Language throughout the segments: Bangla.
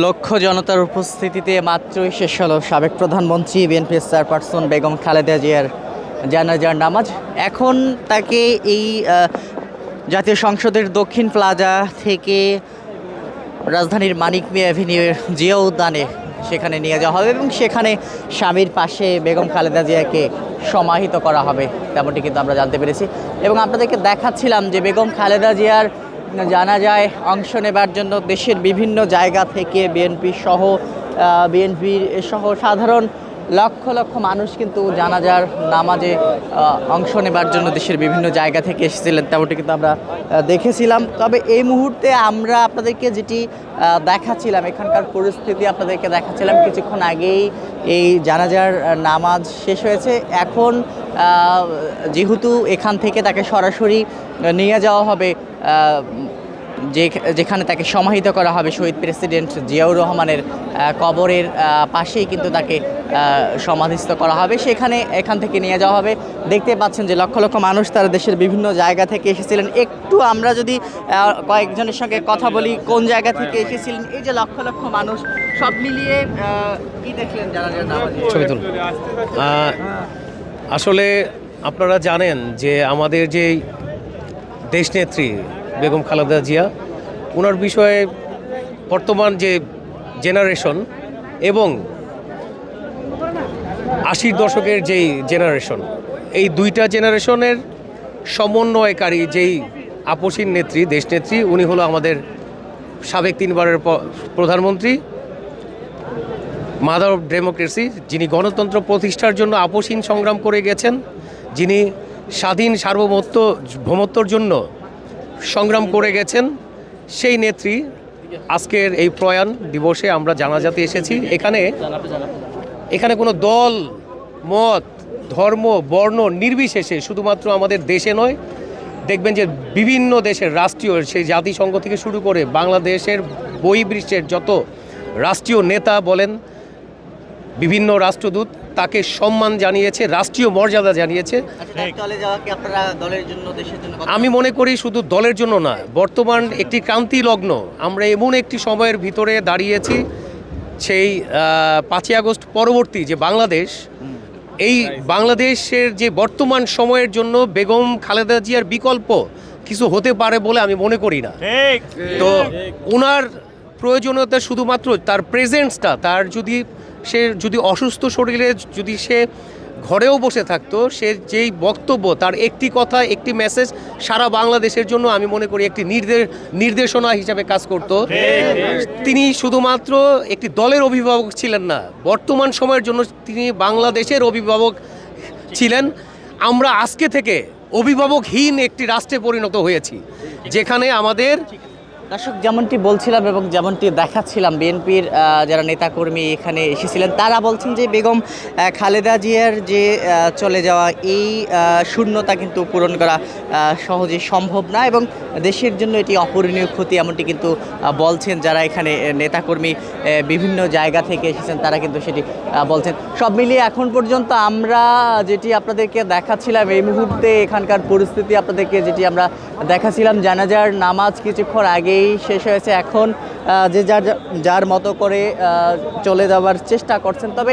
লক্ষ জনতার উপস্থিতিতে মাত্রই শেষ হলো সাবেক প্রধানমন্ত্রী বিএনপি চেয়ারপারসন বেগম খালেদা জিয়ার জানাজার নামাজ। এখন তাকে এই জাতীয় সংসদের দক্ষিণ প্লাজা থেকে রাজধানীর মানিক মিয়া অ্যাভিনিউয়ের জিয়া উদ্যানে সেখানে নিয়ে যাওয়া হবে এবং সেখানে স্বামীর পাশে বেগম খালেদা জিয়াকে সমাহিত করা হবে, তেমনটি কিন্তু আমরা জানতে পেরেছি। এবং আপনাদেরকে দেখাচ্ছিলাম যে বেগম খালেদা জিয়ার জানাজায় অংশ নেবার জন্য দেশের বিভিন্ন জায়গা থেকে বিএনপি সহ সাধারণ লক্ষ লক্ষ মানুষ কিন্তু জানাজার নামাজে অংশ নেবার জন্য দেশের বিভিন্ন জায়গা থেকে এসেছিলেন, তেমনটি কিন্তু আমরা দেখেছিলাম। তবে এই মুহূর্তে আমরা আপনাদেরকে যেটি দেখাচ্ছিলাম, এখানকার পরিস্থিতি আপনাদেরকে দেখাচ্ছিলাম, কিছুক্ষণ আগেই এই জানাজার নামাজ শেষ হয়েছে। এখন যেহেতু এখান থেকে তাকে সরাসরি নিয়ে যাওয়া হবে যেখানে তাকে সমাহিত করা হবে শহীদ প্রেসিডেন্ট জিয়াউর রহমানের কবরের পাশেই কিন্তু তাকে সমাধিস্থ করা হবে, এখান থেকে নিয়ে যাওয়া হবে। দেখতে পাচ্ছেন যে লক্ষ লক্ষ মানুষ তারা দেশের বিভিন্ন জায়গা থেকে এসেছিলেন। একটু আমরা যদি কয়েকজনের সঙ্গে কথা বলি কোন জায়গা থেকে এসেছিলেন, এই যে লক্ষ লক্ষ মানুষ সব মিলিয়ে কি দেখলেন জানাজার নামাজে? আসলে আপনারা জানেন যে আমাদের যে দেশনেত্রী বেগম খালেদা জিয়া, ওনার বিষয়ে বর্তমান যে জেনারেশন এবং 80 দশকের যেই জেনারেশন, এই দুইটা জেনারেশনের সমন্বয়কারী যেই আপসীন নেত্রী, দেশনেত্রী, উনি হলো আমাদের সাবেক 3 বারের প্রধানমন্ত্রী, মাদার অফ ডেমোক্রেসি, যিনি গণতন্ত্র প্রতিষ্ঠার জন্য আপসীন সংগ্রাম করে গেছেন, যিনি স্বাধীন সার্বভৌমত্বর জন্য সংগ্রাম করে গেছেন, সেই নেত্রী আজকের এই প্রয়াণ দিবসে আমরা জানাজাতে এসেছি। এখানে কোনো দল মত ধর্ম বর্ণ নির্বিশেষে শুধুমাত্র আমাদের দেশে নয়, দেখবেন যে বিভিন্ন দেশের রাষ্ট্রীয়, সেই জাতিসংঘ থেকে শুরু করে বাংলাদেশের বহির্বিশ্বের যত রাষ্ট্রীয় নেতা বলেন, বিভিন্ন রাষ্ট্রদূত তাকে সম্মান জানিয়েছে, রাষ্ট্রীয় মর্যাদা জানিয়েছে। আমি মনে করি শুধু দলের জন্য না, বর্তমান একটি ক্রান্তি লগ্ন, আমরা এমন একটি সময়ের ভিতরে দাঁড়িয়েছি, সেই 5ই আগস্ট পরবর্তী যে বাংলাদেশ, এই বাংলাদেশের যে বর্তমান সময়ের জন্য বেগম খালেদা জিয়ার বিকল্প কিছু হতে পারে বলে আমি মনে করি না। তো ওনার প্রয়োজনীয়তা শুধুমাত্র তার প্রেজেন্সটা, তার যদি অসুস্থ শরীরে যদি সে ঘরেও বসে থাকতো, সে যেই বক্তব্য, তার একটি কথা, একটি মেসেজ সারা বাংলাদেশের জন্য আমি মনে করি একটি নির্দেশনা হিসাবে কাজ করত। তিনি শুধুমাত্র একটি দলের অভিভাবক ছিলেন না, বর্তমান সময়ের জন্য তিনি বাংলাদেশের অভিভাবক ছিলেন। আমরা আজকে থেকে অভিভাবকহীন একটি রাষ্ট্রে পরিণত হয়েছি, যেখানে আমাদের দর্শক যেমনটি বলছিলাম এবং যেমনটি দেখাচ্ছিলাম, বিএনপির যারা নেতাকর্মী এখানে এসেছিলেন তারা বলছেন যে বেগম খালেদা জিয়ার যে চলে যাওয়া এই শূন্যতা কিন্তু পূরণ করা সহজে সম্ভব না এবং দেশের জন্য এটি অপূরণীয় ক্ষতি, এমনটি কিন্তু বলছেন যারা এখানে নেতাকর্মী বিভিন্ন জায়গা থেকে এসেছেন, তারা কিন্তু সেটি বলছেন। সব মিলিয়ে এখন পর্যন্ত আমরা যেটি আপনাদেরকে দেখাচ্ছিলাম, এই মুহূর্তে এখানকার পরিস্থিতি আপনাদেরকে যেটি আমরা দেখাচ্ছিলাম, জানাজার নামাজ কিছুক্ষণ আগেই শেষ হয়েছে। এখন যে যার মতো করে চলে যাওয়ার চেষ্টা করছেন, তবে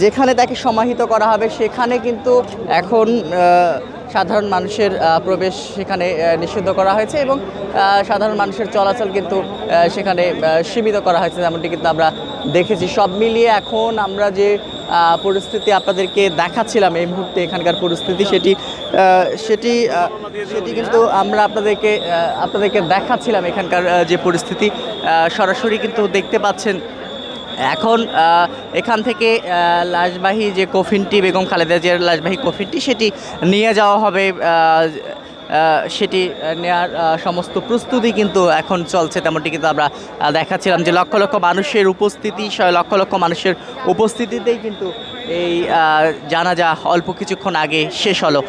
যেখানে তাকে সমাহিত করা হবে সেখানে কিন্তু এখন সাধারণ মানুষের প্রবেশ সেখানে নিষিদ্ধ করা হয়েছে এবং সাধারণ মানুষের চলাচল কিন্তু সেখানে সীমিত করা হয়েছে, যেমনটি কিন্তু আমরা দেখেছি। সব মিলিয়ে এখন আমরা যে পরিস্থিতি আপনাদেরকে দেখাচ্ছিলাম এই মুহূর্তে, এখানকার পরিস্থিতি সেটি কিন্তু আমরা আপনাদেরকে দেখাচ্ছিলাম। এখানকার যে পরিস্থিতি সরাসরি কিন্তু দেখতে পাচ্ছেন। এখন এখান থেকে লাশবাহী যে কফিনটি, বেগম খালেদা জিয়ার লাশবাহী কফিনটি, সেটি নিয়ে যাওয়া হবে। সেটি নেওয়ার সমস্ত প্রস্তুতি কিন্তু এখন চলছে, তেমনটি কিন্তু আমরা দেখাচ্ছিলাম যে লক্ষ লক্ষ মানুষের উপস্থিতিতেই কিন্তু এই জানাজা অল্প কিছুক্ষণ আগে শেষ হলো।